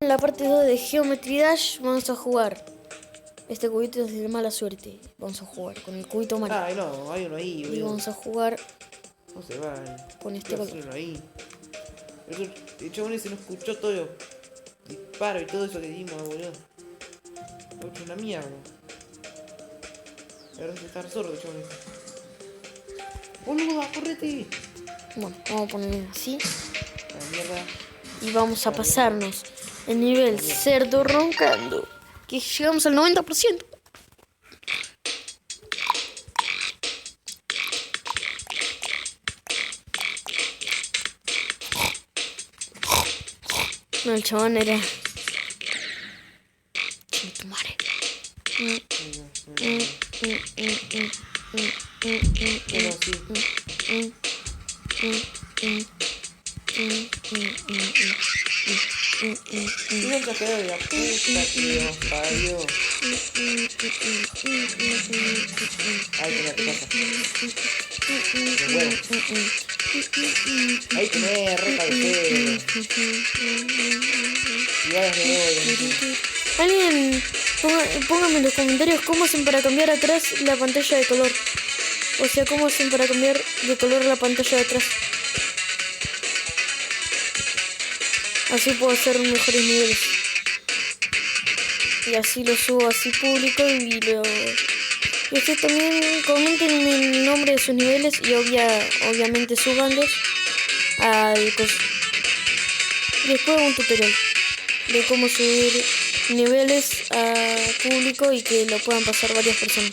la parte 2 de Geometry Dash vamos a jugar. Este cubito es de mala suerte. Vamos a jugar con el cubito malo. Ay, no, hay uno ahí, Y boludo. vamos a jugar ¿Cómo se va? con este ¿Qué va a color. hacer uno ahí? El chabón ese no escuchó todo el disparo y todo eso que dimos, boludo. Lo he hecho una mierda. Ahora se está sordo el chabón ese. ¡Boludo, correte! Bueno, vamos a poner así. La mierda. Y vamos a pasarnos el nivel cerdo roncando. Que llegamos al 90%. No, el chabón era... Chinga tu madre. Bueno, sí. Y nunca quedó de la puta que nos parió. Ahí tenés tu casa. De huevo. Ahí tenés, re cabecero. Y ahora de nuevo. Alguien, póngame en los comentarios cómo hacen para cambiar atrás la pantalla de color. O sea, cómo hacen para cambiar de color la pantalla de atrás. Así puedo hacer mejores niveles. Y así lo subo así público y lo... Y ustedes también comenten el nombre de sus niveles y obviamente súbanlos al coso. Después un tutorial de cómo subir niveles a público y que lo puedan pasar varias personas.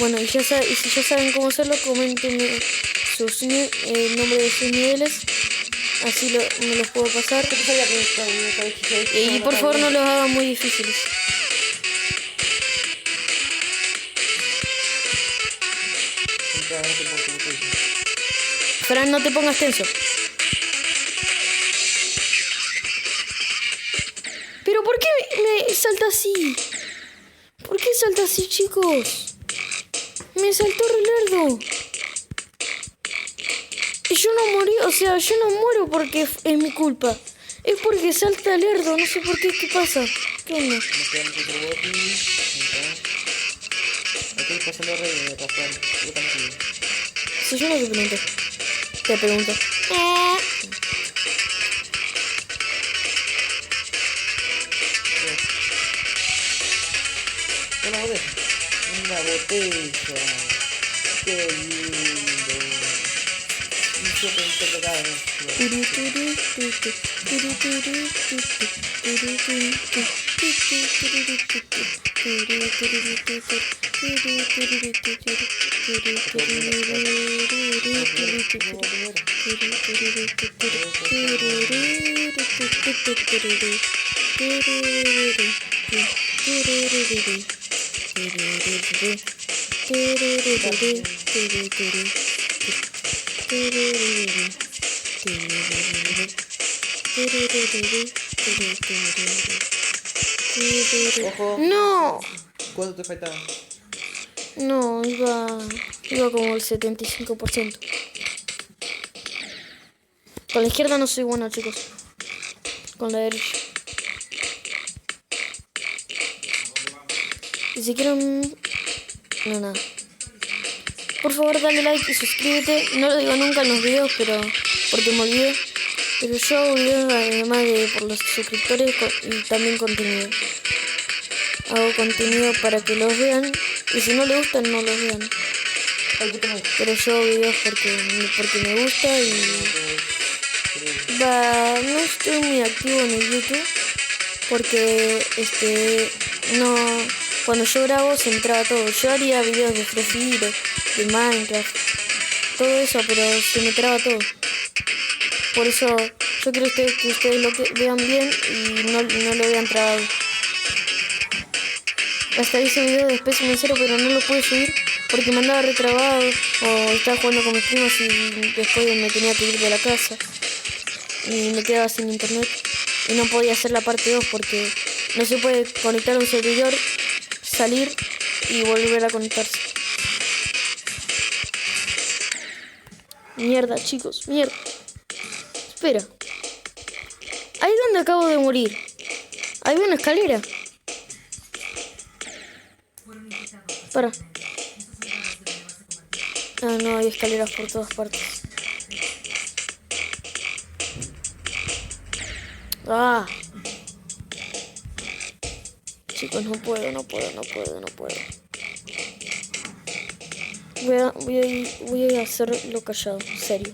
Bueno, y si ya saben cómo hacerlo, comenten el nombre de sus niveles. Así me los puedo pasar. Y por favor no los hagan muy difíciles. Fran, no te pongas tenso. ¿Pero por qué me salta así? ¿Por qué salta así, chicos? Me saltó re lerdo. Y yo no morí, o sea, yo no muero porque es mi culpa. Es porque salta lerdo, no sé por qué, ¿qué pasa? ¿Qué onda? Nos quedamos otro boti. Estoy pasando re de pasar. Yo también. Si yo no te pregunto. Te pregunto. Una botella. Una botella. Qué lindo. Y yo pensé que cada Ojo. No, ¿Cuánto te faltaba? no, iba como el 75%. Con la izquierda no soy bueno, chicos. Con la derecha. Y si quieren... No, nada. Por favor, dale like y suscríbete. No lo digo nunca en los videos, pero porque me olvidé. Pero yo hago videos además de por los suscriptores y también contenido. Hago contenido para que los vean. Y si no les gustan, no los vean. Pero yo hago videos porque me gusta y... no estoy muy activo en el YouTube. Porque, no... Cuando yo grabo se me traba todo. Yo haría videos de Free Fire, de Minecraft, todo eso, pero se me traba todo. Por eso yo quiero que ustedes lo vean bien y no lo vean trabado. Hasta hice video de Space Cero, pero no lo pude subir porque me andaba retrabado o estaba jugando con mis primos y después me tenía que ir de la casa y me quedaba sin internet y no podía hacer la parte 2 porque no se puede conectar a un servidor, salir y volver a conectarse. Mierda, chicos, mierda. Espera. Ahí donde acabo de morir. Ahí hay una escalera. Para. Ah, no, hay escaleras por todas partes. Ah. Chicos, no puedo. Voy a hacerlo callado, serio.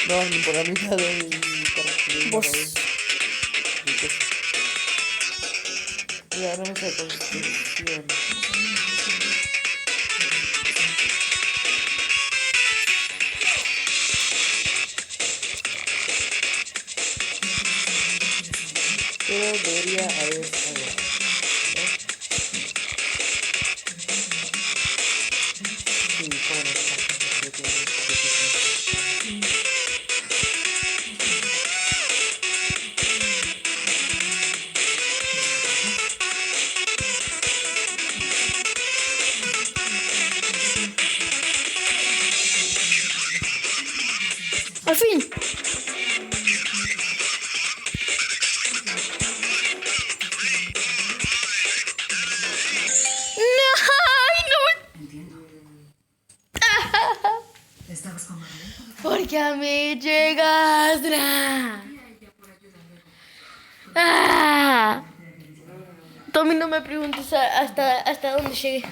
No, ni por la mitad de Vos. Ya, no me sale construcción. Pero debería haber algo. ¿No? Sí, cómo no. Al fin. No, ay, no me... Porque a mí llegaste. Ah. Tommy, no me preguntes hasta dónde llegué.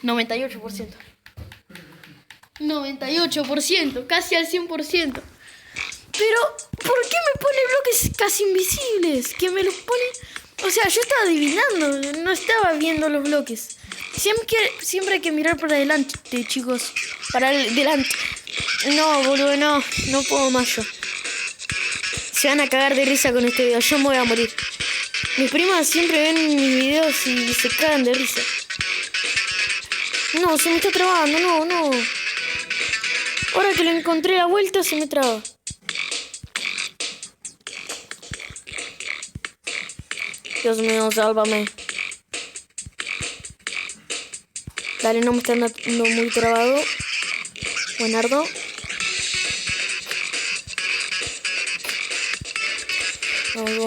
98%. 98%, casi al 100%. Pero, ¿por qué me pone bloques casi invisibles? Que me los pone... O sea, yo estaba adivinando, no estaba viendo los bloques. Siempre hay que mirar para adelante, chicos. Para adelante. No, boludo, no puedo más yo. Se van a cagar de risa con este video, yo me voy a morir. Mis primas siempre ven mis videos y se cagan de risa. No, se me está trabando, no. Ahora que le encontré la vuelta, se me traba. Dios mío, sálvame. Dale, no me está andando muy trabado. Buenardo. Vamos.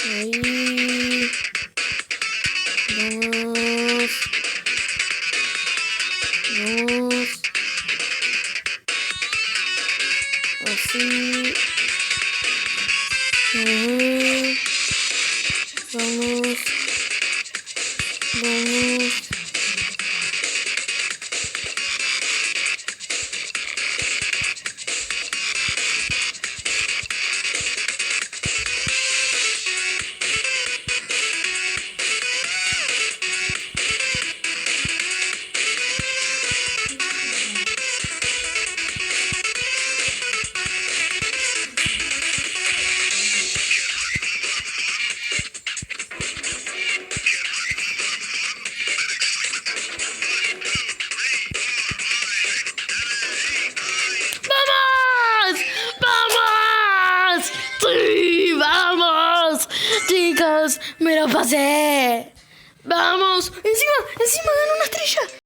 Ahí. Vamos. Así. Vamos. Chicos, me lo pasé. Vamos. Encima ganó una estrella.